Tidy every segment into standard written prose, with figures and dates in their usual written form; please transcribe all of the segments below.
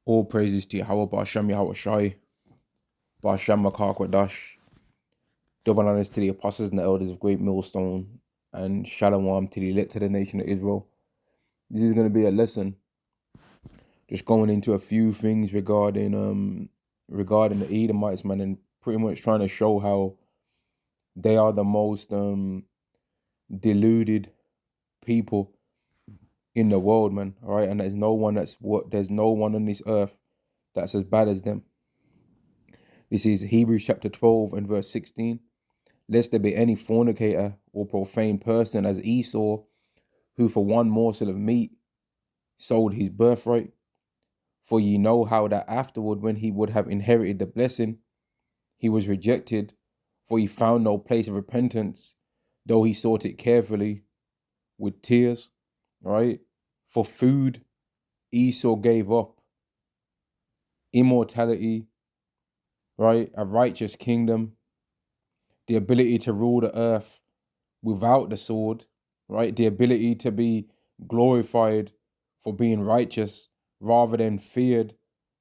All praises to Yahweh, Ba'ashem Yahweh Shai, Ba'ashem Makar Kwadash. Double honors to the apostles and the elders of Great Millstone, and Shalom to the elect of the nation of Israel. This is going to be a lesson, just going into a few things regarding the Edomites, man, and pretty much trying to show how they are the most deluded people in the world, man. All right, and there's no one on this earth that's as bad as them. This is Hebrews chapter 12 and verse 16. Lest there be any fornicator or profane person as Esau, who for one morsel of meat sold his birthright. For ye know how that afterward, when he would have inherited the blessing, he was rejected, for he found no place of repentance, though he sought it carefully with tears. Right? For food, Esau gave up immortality, right? A righteous kingdom, the ability to rule the earth without the sword, right? The ability to be glorified for being righteous rather than feared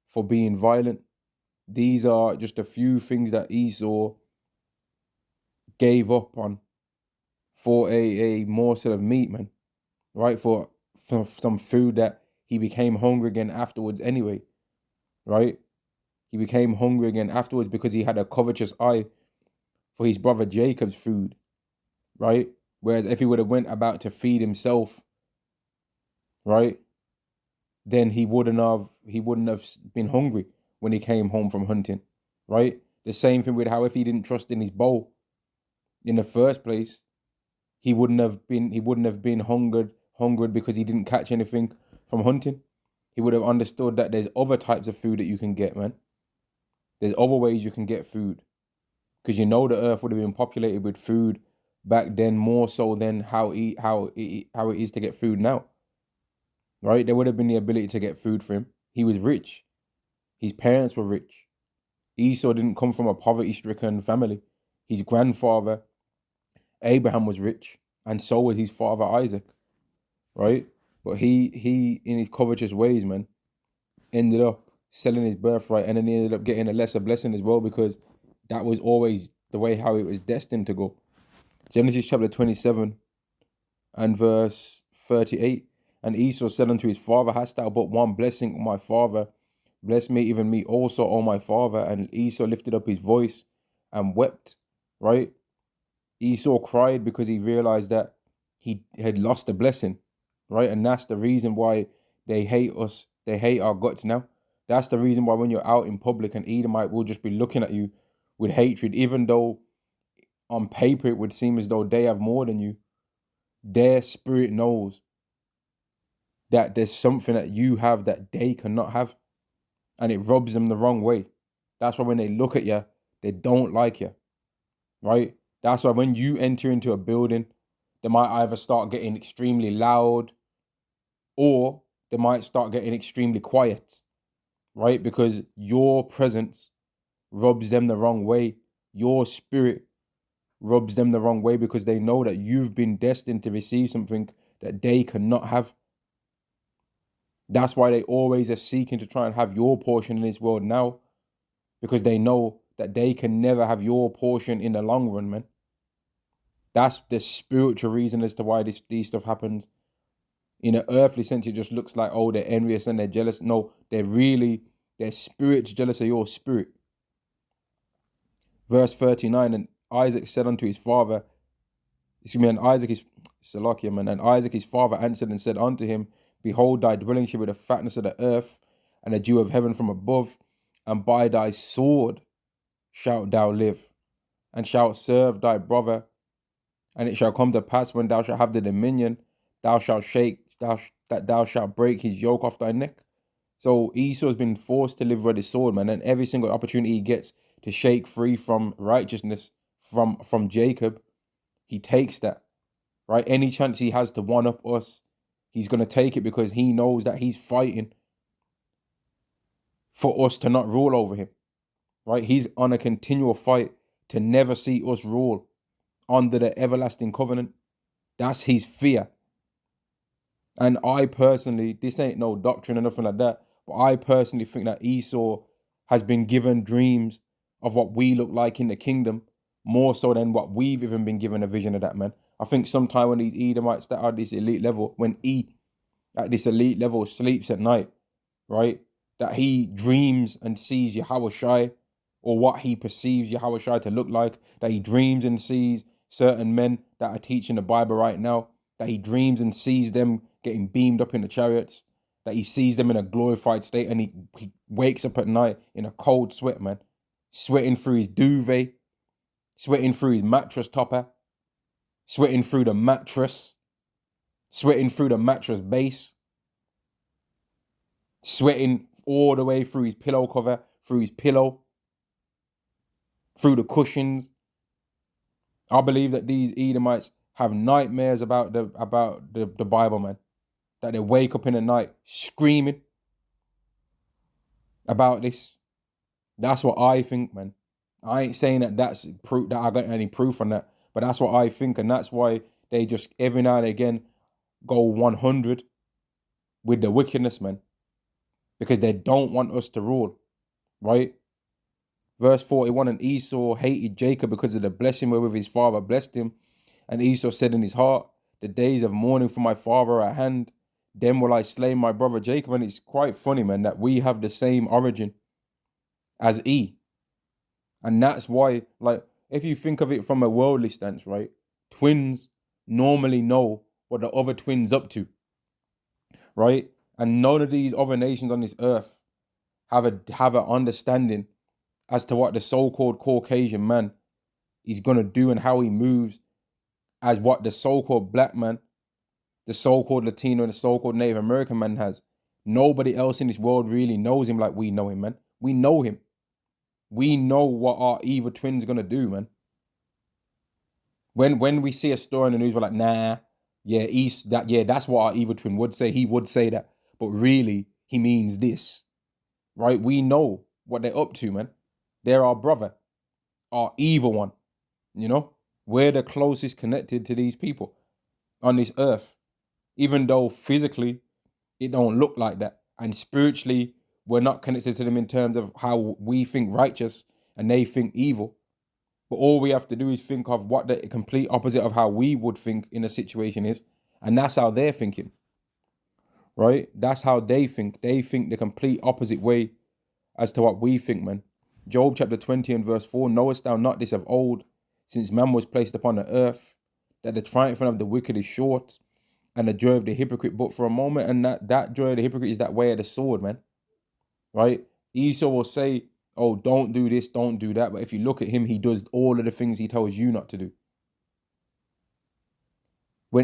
for being violent. These are just a few things that Esau gave up on for a morsel of meat, man, right? For some food that he became hungry again afterwards anyway, right? He became hungry again afterwards because he had a covetous eye for his brother Jacob's food, right? Whereas if he would have went about to feed himself, right, then he wouldn't have been hungry when he came home from hunting, right? The same thing with how if he didn't trust in his bow in the first place, he wouldn't have been hungered because he didn't catch anything from hunting. He would have understood that there's other types of food that you can get, man. There's other ways you can get food, because the earth would have been populated with food back then more so than how it is to get food now. Right? There would have been the ability to get food for him. He was rich. His parents were rich. Esau didn't come from a poverty-stricken family. His grandfather, Abraham, was rich, and so was his father, Isaac. Right? But he in his covetous ways, man, ended up selling his birthright, and then he ended up getting a lesser blessing as well, because that was always the way how it was destined to go. Genesis chapter 27 and verse 38. And Esau said unto his father, hast thou but one blessing, O my father? Bless me, even me also, O my father. And Esau lifted up his voice and wept, right? Esau cried because he realized that he had lost a blessing, right? And that's the reason why they hate us. They hate our guts now. That's the reason why when you're out in public, an Edomite will just be looking at you with hatred, even though on paper it would seem as though they have more than you. Their spirit knows that there's something that you have that they cannot have, and it rubs them the wrong way. That's why when they look at you, they don't like you, right? That's why when you enter into a building, they might either start getting extremely loud or they might start getting extremely quiet, right? Because your presence rubs them the wrong way. Your spirit rubs them the wrong way because they know that you've been destined to receive something that they cannot have. That's why they always are seeking to try and have your portion in this world now, because they know that they can never have your portion in the long run, man. That's the spiritual reason as to why these stuff happens. In an earthly sense, it just looks like, oh, they're envious and they're jealous. No, their spirit's jealous of your spirit. Verse 39, and Isaac said unto his father, and Isaac his father answered and said unto him, behold, thy dwelling shall be the fatness of the earth, and the dew of heaven from above, and by thy sword shalt thou live, and shalt serve thy brother. And it shall come to pass, when thou shalt have the dominion, thou shalt break his yoke off thy neck. So Esau has been forced to live by the sword, man, and every single opportunity he gets to shake free from righteousness from Jacob, he takes that, right? Any chance he has to one up us, he's going to take it, because he knows that he's fighting for us to not rule over him, right? He's on a continual fight to never see us rule under the everlasting covenant. That's his fear. And I personally, this ain't no doctrine or nothing like that, But I personally think that Esau has been given dreams of what we look like in the kingdom, more so than what we've even been given a vision of that, man. I think sometime when these Edomites that are at this elite level, when at this elite level sleeps at night, right? That he dreams and sees Yahushai, or what he perceives Yahushai to look like, that he dreams and sees certain men that are teaching the Bible right now, that he dreams and sees them getting beamed up in the chariots, that he sees them in a glorified state, and he wakes up at night in a cold sweat, man, sweating through his duvet, sweating through his mattress topper, sweating through the mattress, sweating through the mattress base, sweating all the way through his pillow cover, through his pillow, through the cushions. I believe that these Edomites have nightmares about the Bible, man. That they wake up in the night screaming about this. That's what I think, man. I ain't saying that that's proof, that I got any proof on that, but that's what I think, and that's why they just every now and again go 100 with the wickedness, man, because they don't want us to rule, right? Verse 41, and Esau hated Jacob because of the blessing wherewith his father blessed him. And Esau said in his heart, the days of mourning for my father are at hand. Then will I slay my brother Jacob. And it's quite funny, man, that we have the same origin as E. And that's why, like, if you think of it from a worldly stance, right, twins normally know what the other twin's up to, right? And none of these other nations on this earth have an understanding as to what the so-called Caucasian man is going to do and how he moves as what the so-called black man, the so-called Latino, and the so-called Native American man has. Nobody else in this world really knows him like we know him, man. We know him. We know what our evil twin's going to do, man. When we see a story in the news, we're like, nah, that's what our evil twin would say. He would say that. But really, he means this, right? We know what they're up to, man. They're our brother, our evil one, you know? We're the closest connected to these people on this earth, even though physically it don't look like that. And spiritually, we're not connected to them in terms of how we think righteous and they think evil. But all we have to do is think of what the complete opposite of how we would think in a situation is. And that's how they're thinking, right? That's how they think. They think the complete opposite way as to what we think, man. Job chapter 20 and verse 4, knowest thou not this of old, since man was placed upon the earth, that the triumphing of the wicked is short, and the joy of the hypocrite but for a moment, and that joy of the hypocrite is that way of the sword, man, right? Esau will say, oh, don't do this, don't do that, but if you look at him, he does all of the things he tells you not to do.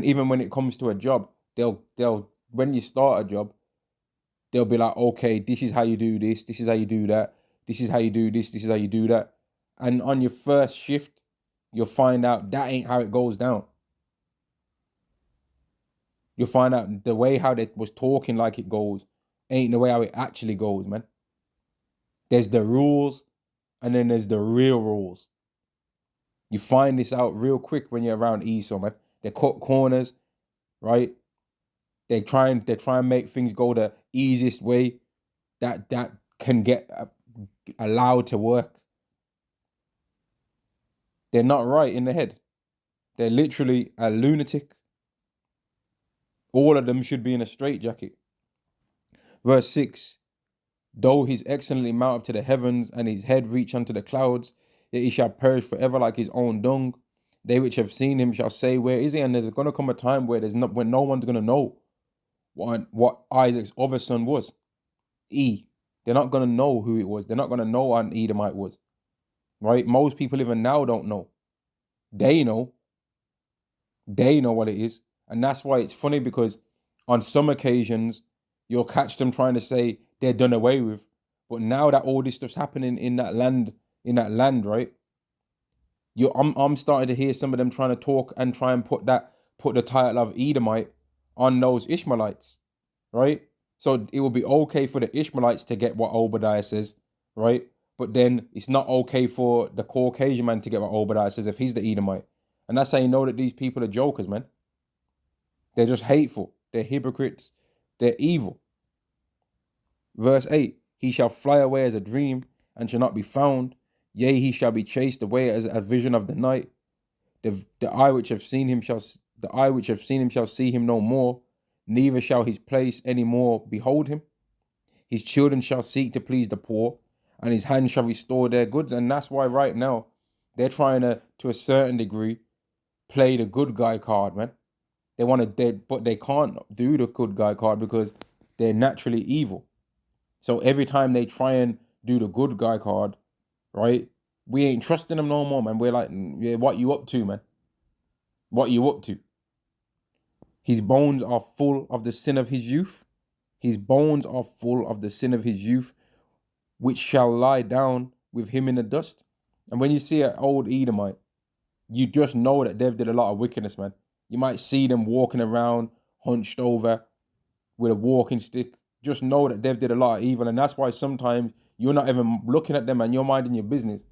Even when it comes to a job, they'll when you start a job, they'll be like, okay, this is how you do this is how you do that, this is how you do this is how you do that. And on your first shift, you'll find out that ain't how it goes down. You'll find out the way how they was talking like it goes ain't the way how it actually goes, man. There's the rules, and then there's the real rules. You find this out real quick when you're around Esau, man. They cut corners, right? They try and make things go the easiest way that can get allowed to work. They're not right in the head. They're literally a lunatic. All of them should be in a straitjacket. Verse 6, though he's excellently mount up to the heavens, and his head reach unto the clouds, yet he shall perish forever like his own dung. They which have seen him shall say, where is he? And there's going to come a time where when no one's going to know what Isaac's other son was. They're not going to know who it was. They're not going to know what an Edomite was. Right? Most people even now don't know. They know. They know what it is. And that's why it's funny, because on some occasions, you'll catch them trying to say they're done away with. But now that all this stuff's happening in that land, right? I'm starting to hear some of them trying to talk and try and put the title of Edomite on those Ishmaelites, right? So it will be okay for the Ishmaelites to get what Obadiah says, right? But then it's not okay for the Caucasian man to get what Obadiah says if he's the Edomite. And that's how you know that these people are jokers, man. They're just hateful. They're hypocrites. They're evil. Verse 8, he shall fly away as a dream and shall not be found. Yea, he shall be chased away as a vision of the night. The eye which have seen him shall see him no more, neither shall his place any more behold him. His children shall seek to please the poor, and his hand shall restore their goods. And that's why right now they're trying to a certain degree, play the good guy card, man. But they can't do the good guy card because they're naturally evil. So every time they try and do the good guy card, right, we ain't trusting them no more, man. We're like, yeah, what you up to, man? What you up to? His bones are full of the sin of his youth. His bones are full of the sin of his youth, which shall lie down with him in the dust. And when you see an old Edomite, you just know that they've did a lot of wickedness, man. You might see them walking around hunched over with a walking stick. Just know that they've did a lot of evil. And that's why sometimes you're not even looking at them and you're minding your business.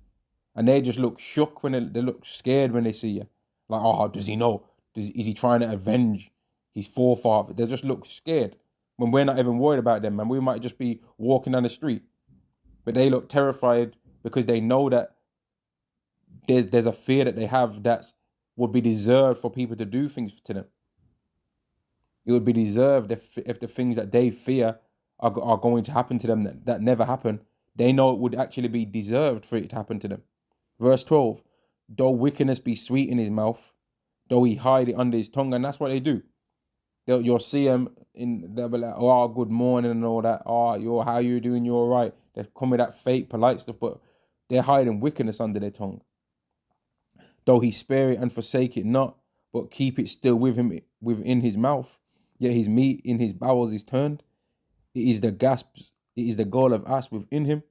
And they just look shook when they look scared when they see you. Like, oh, does he know? Is he trying to avenge his forefather? They just look scared when we're not even worried about them, man. We might just be walking down the street. But they look terrified because they know that there's a fear that they have that would be deserved for people to do things to them. It would be deserved if the things that they fear are going to happen to them that never happen. They know it would actually be deserved for it to happen to them. Verse 12, though wickedness be sweet in his mouth, though he hide it under his tongue. And that's what they do. You'll see them they'll be like, oh, good morning and all that. Oh, how you doing? You're all right. They come with that fake polite stuff, but they're hiding wickedness under their tongue. Though he spare it and forsake it not, but keep it still with him within his mouth, yet his meat in his bowels is turned. It is the gall of asp within him.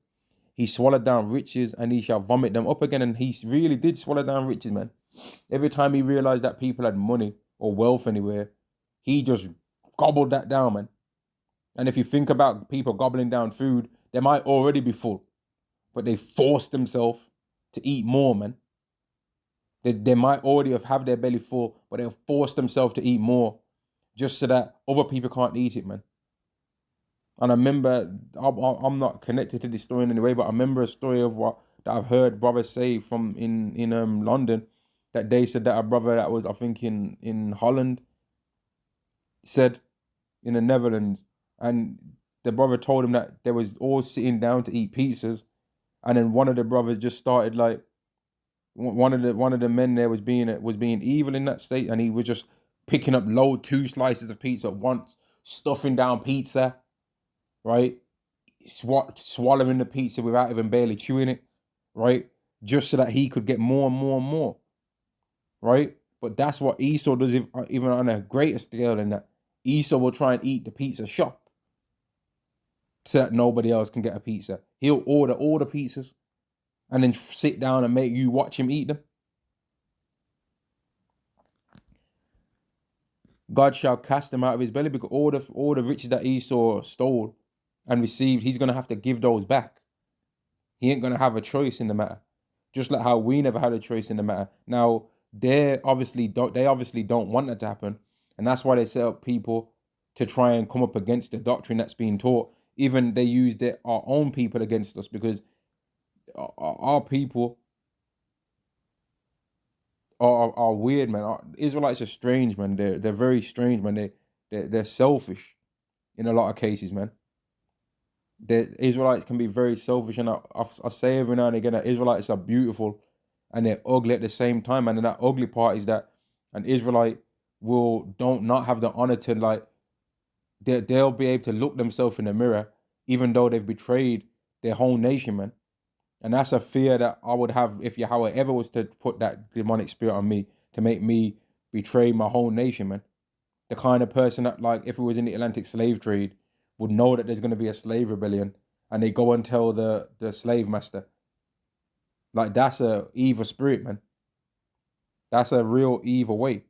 He swallowed down riches and he shall vomit them up again. And he really did swallow down riches, man. Every time he realized that people had money or wealth anywhere, he just gobbled that down, man. And if you think about people gobbling down food, they might already be full, but they forced themselves to eat more, man. They might already have their belly full, but they'll force themselves to eat more just so that other people can't eat it, man. And I remember, I'm not connected to this story in any way, but I remember a story of that I've heard brothers say from in London, that they said that a brother that was, I think, in Holland, said in the Netherlands, and the brother told him that they was all sitting down to eat pizzas, and then one of the brothers just started like, one of the men there was being evil in that state, and he was just picking up 2 slices of pizza at once, stuffing down pizza, right? Swallowing the pizza without even barely chewing it, right? Just so that he could get more and more and more, right? But that's what Esau does, even on a greater scale than that. Esau will try and eat the pizza shop so that nobody else can get a pizza. He'll order all the pizzas and then sit down and make you watch him eat them. God shall cast them out of his belly, because all the riches that Esau stole and received, he's going to have to give those back. He ain't going to have a choice in the matter. Just like how we never had a choice in the matter. Now, they obviously don't want that to happen. And that's why they set up people to try and come up against the doctrine that's being taught. Even they use our own people against us, because our people are weird, man. Israelites are strange, man. They're very strange, man. They're selfish in a lot of cases, man. The Israelites can be very selfish, and I say every now and again that Israelites are beautiful and they're ugly at the same time. And that ugly part is that an Israelite don't not have the honor to, like, they'll be able to look themselves in the mirror even though they've betrayed their whole nation, man. And that's a fear that I would have if Yahweh ever was to put that demonic spirit on me, to make me betray my whole nation, man. The kind of person that, like, if it was in the Atlantic slave trade, would know that there's going to be a slave rebellion, and they go and tell the slave master. Like, that's a evil spirit, man. That's a real evil way.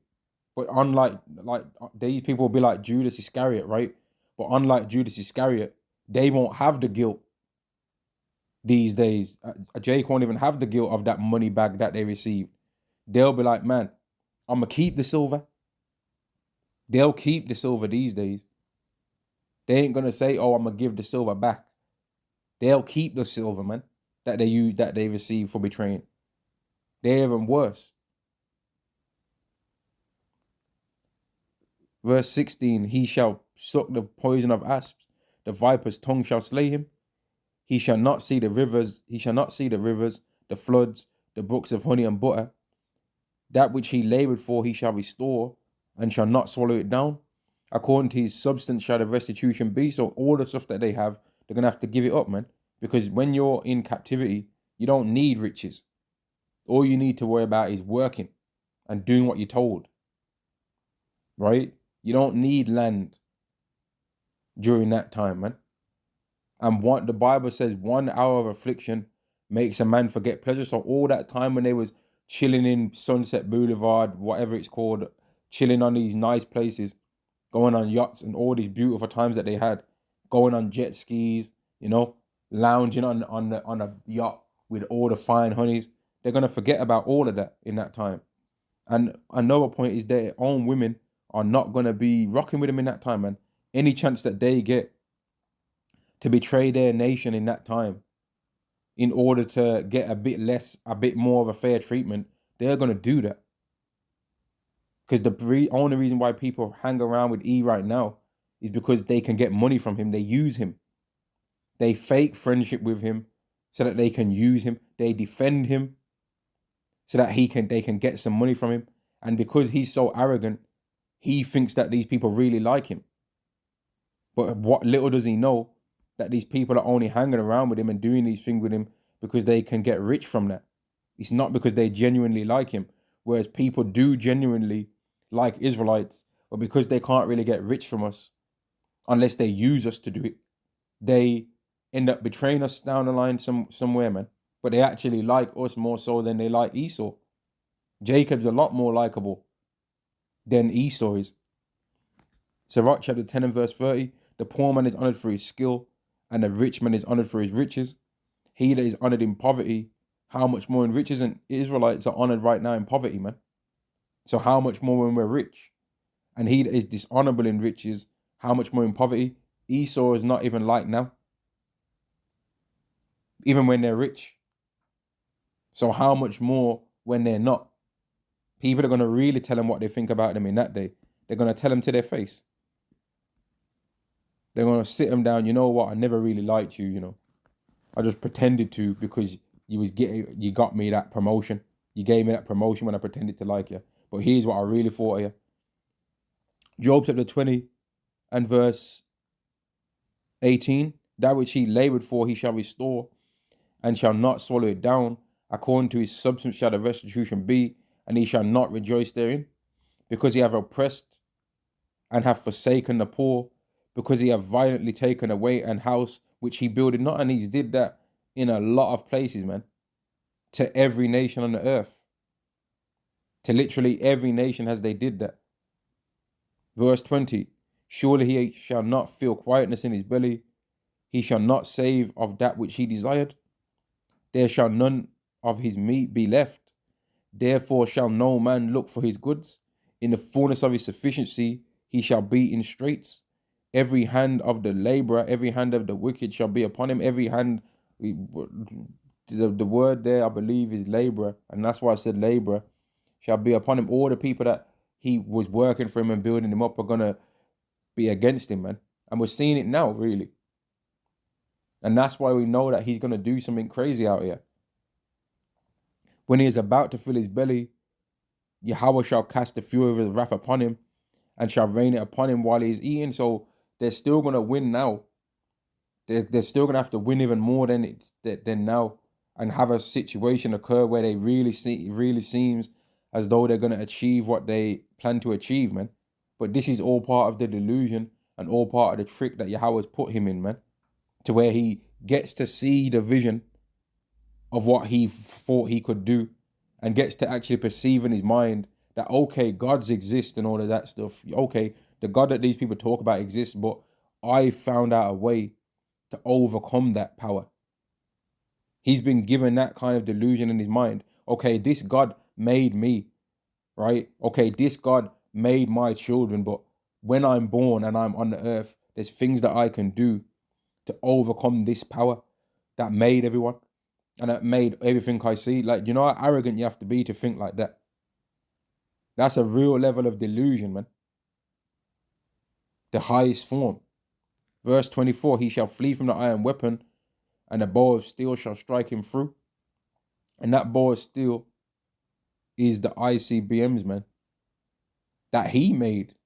But unlike, like, these people will be like Judas Iscariot, right? But unlike Judas Iscariot, they won't have the guilt these days. Jake won't even have the guilt of that money bag that they received. They'll be like, man, I'm going to keep the silver. They'll keep the silver these days. They ain't gonna say, "Oh, I'm gonna give the silver back." They'll keep the silver, man, that they received for betraying. They're even worse. Verse 16, he shall suck the poison of asps, the viper's tongue shall slay him. He shall not see the rivers, the floods, the brooks of honey and butter. That which he labored for he shall restore, and shall not swallow it down. According to his substance shall the restitution be. So all the stuff that they have, they're gonna have to give it up, man. Because when you're in captivity, you don't need riches. All you need to worry about is working and doing what you're told. Right? You don't need land during that time, man. And what the Bible says, 1 hour of affliction makes a man forget pleasure. So all that time when they was chilling in Sunset Boulevard, whatever it's called, chilling on these nice places, going on yachts and all these beautiful times that they had, going on jet skis, lounging on a yacht with all the fine honeys, they're gonna forget about all of that in that time. And another point is their own women are not gonna be rocking with them in that time, man. Any chance that they get to betray their nation in that time in order to get a bit more of a fair treatment, they're going to do that. Because the only reason why people hang around with E right now is because they can get money from him. They use him. They fake friendship with him so that they can use him. They defend him so that they can get some money from him. And because he's so arrogant, he thinks that these people really like him. But what little does he know that these people are only hanging around with him and doing these things with him because they can get rich from that. It's not because they genuinely like him. Whereas people do genuinely like Israelites, but because they can't really get rich from us unless they use us to do it, they end up betraying us down the line somewhere, man. But they actually like us more so than they like Esau. Jacob's a lot more likable than Esau is. Sirach chapter 10 and verse 30, the poor man is honored for his skill, and the rich man is honored for his riches. He that is honored in poverty, how much more in riches? And Israelites are honored right now in poverty, man. So how much more when we're rich? And he that is dishonorable in riches, how much more in poverty? Esau is not even like now, even when they're rich. So how much more when they're not? People are going to really tell them what they think about them in that day. They're going to tell them to their face. They're going to sit them down. You know what? I never really liked you, I just pretended to because you got me that promotion. You gave me that promotion when I pretended to like you. But here's what I really thought of you. Job chapter 20 and verse 18. That which he labored for he shall restore, and shall not swallow it down. According to his substance shall the restitution be, and he shall not rejoice therein. Because he have oppressed and have forsaken the poor, because he have violently taken away an house which he builded not. And he did that in a lot of places, man. To every nation on the earth. To literally every nation as they did that. Verse 20. Surely he shall not feel quietness in his belly. He shall not save of that which he desired. There shall none of his meat be left. Therefore shall no man look for his goods. In the fullness of his sufficiency he shall be in straits. Every hand of the laborer, every hand of the wicked shall be upon him. Every hand, the word there I believe is laborer, and that's why I said laborer, shall be upon him. All the people that he was working for him and building him up are going to be against him, man. And we're seeing it now, really. And that's why we know that he's going to do something crazy out here. When he is about to fill his belly, Yahweh shall cast the fury of his wrath upon him, and shall rain it upon him while he is eating. So they're still going to win now. They're still going to have to win even more than now, and have a situation occur where it really seems as though they're going to achieve what they plan to achieve, man. But this is all part of the delusion and all part of the trick that Yahweh's put him in, man, to where he gets to see the vision of what he thought he could do, and gets to actually perceive in his mind that, okay, gods exist and all of that stuff. Okay, the God that these people talk about exists, but I found out a way to overcome that power. He's been given that kind of delusion in his mind. Okay, this God made me, right? Okay, this God made my children, but when I'm born and I'm on the earth, There's things that I can do to overcome this power that made everyone and that made everything I see. Like, you know how arrogant you have to be to think like that? That's a real level of delusion, man. The highest form. Verse 24, he shall flee from the iron weapon, and the bow of steel shall strike him through. And that bow of steel is the ICBMs, man, that he made.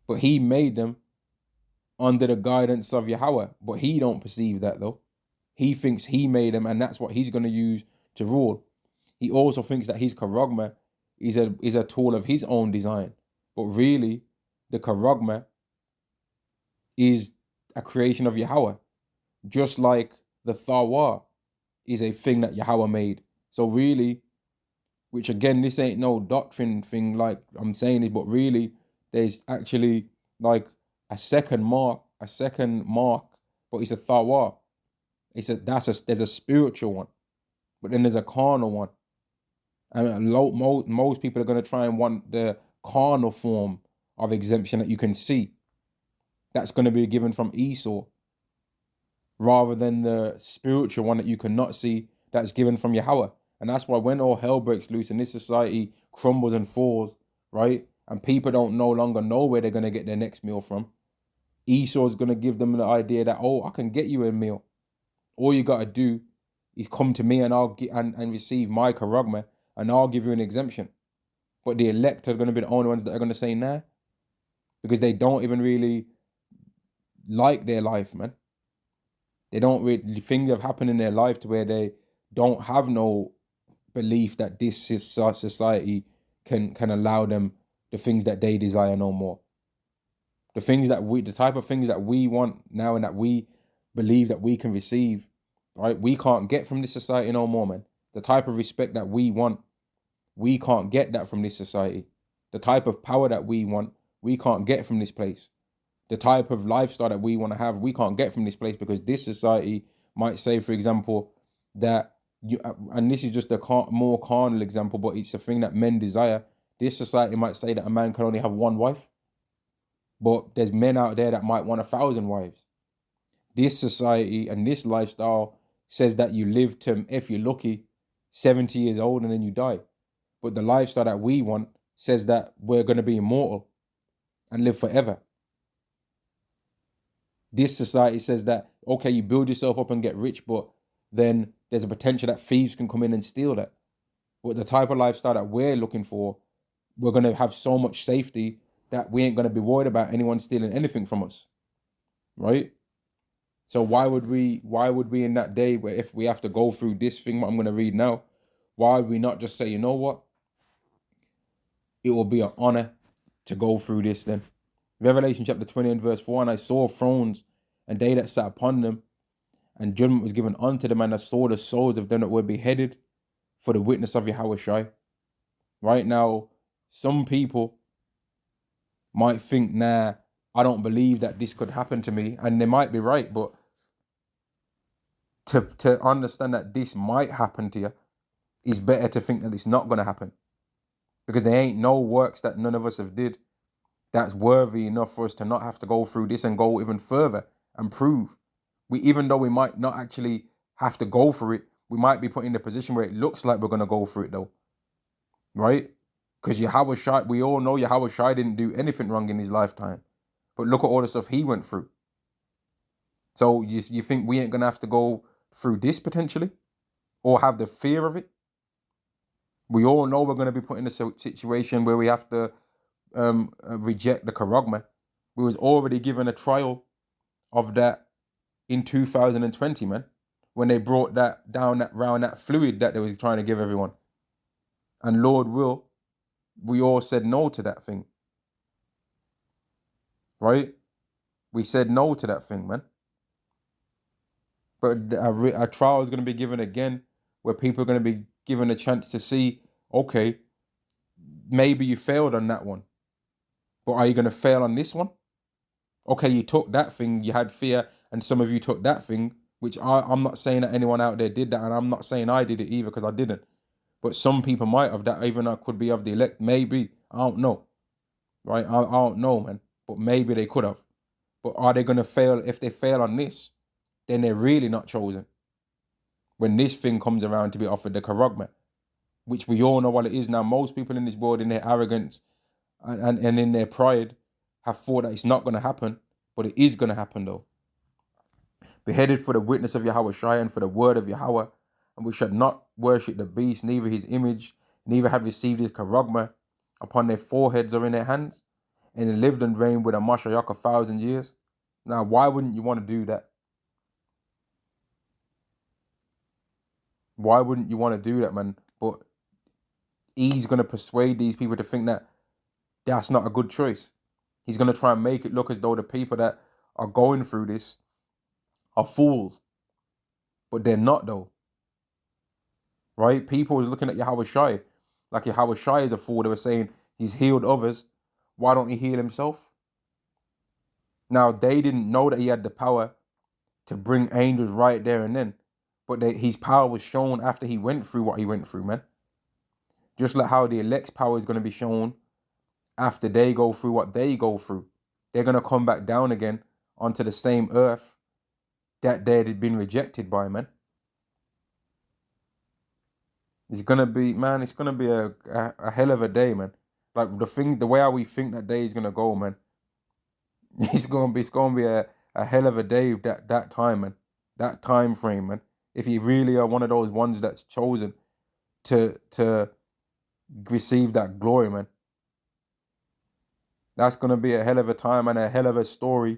But he made them under the guidance of Yahweh. But he don't perceive that, though. He thinks he made them, and that's what he's going to use to rule. He also thinks that his Karagma is a tool of his own design. But really, the Karagma is a creation of Yahweh. Just like the Thawa is a thing that Yahweh made. So really, which again, this ain't no doctrine thing like I'm saying it, but really, there's actually like a second mark, but it's a Thawa. There's a spiritual one, but then there's a carnal one. And most people are going to try and want the carnal form of exemption that you can see. That's going to be given from Esau, rather than the spiritual one that you cannot see that's given from Yahweh. And that's why when all hell breaks loose and this society crumbles and falls, right, and people don't no longer know where they're going to get their next meal from, Esau's going to give them the idea that, oh, I can get you a meal. All you got to do is come to me and I'll get and receive my karagma, and I'll give you an exemption. But the elect are going to be the only ones that are going to say nah, because they don't even really like their life, man. They don't really, things have happened in their life to where they don't have no belief that this society can allow them the things that they desire no more. The type of things that we want now and that we believe that we can receive, right? We can't get from this society no more, man. The type of respect that we want, we can't get that from this society. The type of power that we want, we can't get from this place. The type of lifestyle that we want to have, we can't get from this place, because this society might say, for example, that you, and this is just a more carnal example, but it's a thing that men desire. This society might say that a man can only have one wife, but there's men out there that might want 1,000 wives. This society and this lifestyle says that you live to, if you're lucky, 70 years old and then you die. But the lifestyle that we want says that we're going to be immortal and live forever. This society says that, okay, you build yourself up and get rich, but then there's a potential that thieves can come in and steal that. But the type of lifestyle that we're looking for, we're going to have so much safety that we ain't going to be worried about anyone stealing anything from us, right? So why would we in that day where if we have to go through this thing, what I'm going to read now, why would we not just say, you know what? It will be an honor to go through this then. Revelation chapter 20 and verse 4, and I saw thrones and they that sat upon them, and judgment was given unto them, and I saw the souls of them that were beheaded for the witness of Yahushua. Right now, some people might think, nah, I don't believe that this could happen to me, and they might be right, but to understand that this might happen to you is better to think that it's not going to happen, because there ain't no works that none of us have did that's worthy enough for us to not have to go through this and go even further and prove. Even though we might not actually have to go through it, we might be put in a position where it looks like we're going to go through it though, right? Because Yahushua, we all know Yahushua didn't do anything wrong in his lifetime, but look at all the stuff he went through. So you think we ain't going to have to go through this potentially, or have the fear of it? We all know we're going to be put in a situation where we have to reject the karagma. We was already given a trial of that in 2020, man, when they brought that down that fluid that they was trying to give everyone. And Lord will, we all said no to that thing, right? We said no to that thing, man. But a trial is going to be given again, where people are going to be given a chance to see, okay, maybe you failed on that one, but are you going to fail on this one? Okay, you took that thing, you had fear, and some of you took that thing, which I'm not saying that anyone out there did that, and I'm not saying I did it either, because I didn't. But some people might have that, even I could be of the elect, maybe. I don't know, right? I don't know, man. But maybe they could have. But are they going to fail? If they fail on this, then they're really not chosen. When this thing comes around to be offered, the karagma, which we all know what it is now. Most people in this world, in their arrogance and in their pride, have thought that it's not going to happen, but it is going to happen though. Beheaded for the witness of Yahweh Shai and for the word of Yahweh, and we should not worship the beast, neither his image, neither have received his karagma upon their foreheads or in their hands, and they lived and reigned with a Mashiach 1,000 years. Now, why wouldn't you want to do that? Why wouldn't you want to do that, man? But he's going to persuade these people to think that that's not a good choice. He's going to try and make it look as though the people that are going through this are fools. But they're not, though. Right? People was looking at Yahweh Shai like Yahweh Shai is a fool. They were saying he's healed others. Why don't he heal himself? Now, they didn't know that he had the power to bring angels right there and then. But his power was shown after he went through what he went through, man. Just like how the elect's power is going to be shown after they go through what they go through. They're going to come back down again onto the same earth that they had been rejected by, man. It's going to be, man, it's going to be a hell of a day, man. Like the way how we think that day is going to go, man. It's going to be a hell of a day that time, man. That time frame, man. If you really are one of those ones that's chosen to receive that glory, man. That's going to be a hell of a time and a hell of a story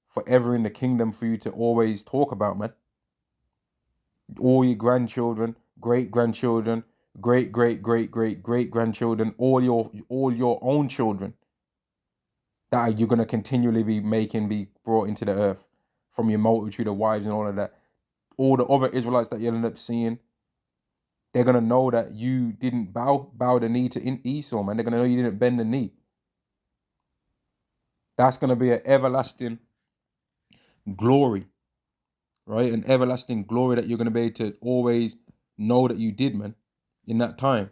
forever in the kingdom for you to always talk about, man. All your grandchildren, great-grandchildren, great-great-great-great-great-grandchildren, all your own children that you're going to continually be brought into the earth from your multitude of wives and all of that. All the other Israelites that you'll end up seeing, they're going to know that you didn't bow the knee to Esau, man. They're going to know you didn't bend the knee. That's going to be an everlasting glory, right? An everlasting glory that you're going to be able to always know that you did, man, in that time.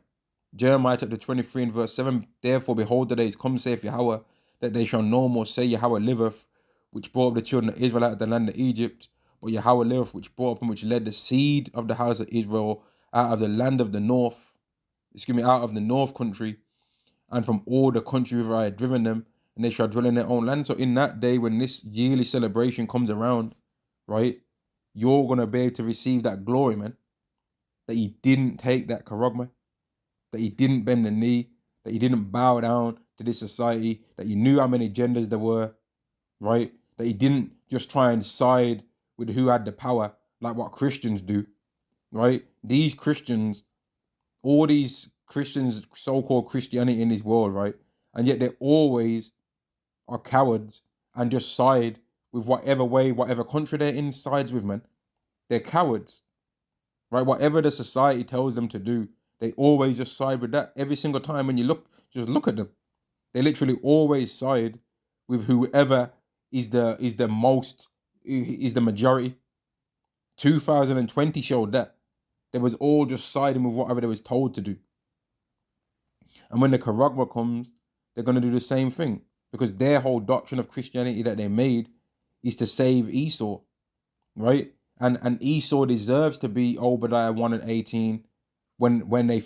Jeremiah chapter 23 and verse 7, therefore behold the days come, saith Yahweh, that they shall no more say Yahweh liveth, which brought up the children of Israel out of the land of Egypt, but Yahweh liveth, which brought up and which led the seed of the house of Israel out of the land of the north, out of the north country, and from all the country where I had driven them, and they shall dwell in their own land. So in that day, when this yearly celebration comes around, right, you're going to be able to receive that glory, man, that you didn't take that karagma, that you didn't bend the knee, that you didn't bow down to this society, that you knew how many genders there were, right, that you didn't just try and side with who had the power like what Christians do, right? These Christians, all these Christians, so-called Christianity in this world, right, and yet they always are cowards and just side with whatever country they're in sides with, man. They're cowards, right? Whatever the society tells them to do, they always just side with that. Every single time when you just look at them. They literally always side with whoever is the majority. 2020 showed that. They was all just siding with whatever they was told to do. And when the karagma comes, they're going to do the same thing. Because their whole doctrine of Christianity that they made is to save Esau, right? And Esau deserves to be Obadiah 1 and 18 when they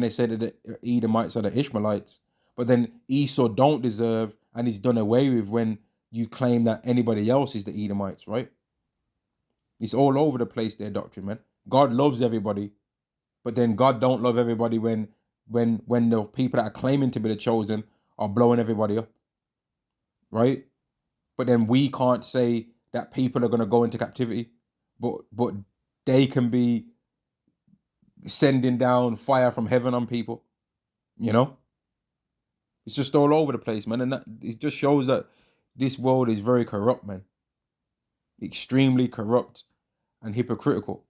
said that the Edomites are the Ishmaelites. But then Esau don't deserve and is done away with when you claim that anybody else is the Edomites, right? It's all over the place, their doctrine, man. God loves everybody, but then God don't love everybody when the people that are claiming to be the chosen are blowing everybody up, right? But then we can't say that people are going to go into captivity, but they can be sending down fire from heaven on people, you know? It's just all over the place, man. And it just shows that this world is very corrupt, man. Extremely corrupt and hypocritical.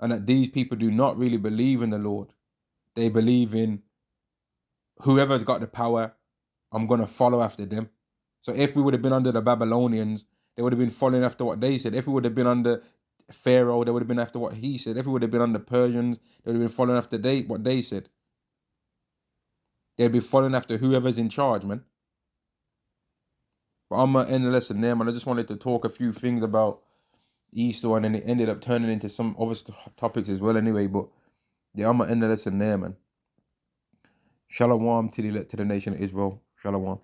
And that these people do not really believe in the Lord. They believe in whoever's got the power, I'm going to follow after them. So if we would have been under the Babylonians, they would have been following after what they said. If we would have been under Pharaoh, they would have been after what he said. If we would have been under Persians, they would have been following after what they said. They'd be following after whoever's in charge, man. But I'm gonna end the lesson there, man. I just wanted to talk a few things about Easter, and then it ended up turning into some other topics as well anyway. But yeah, I'm gonna end the lesson there, man. Shalom to the nation of Israel. Shalom.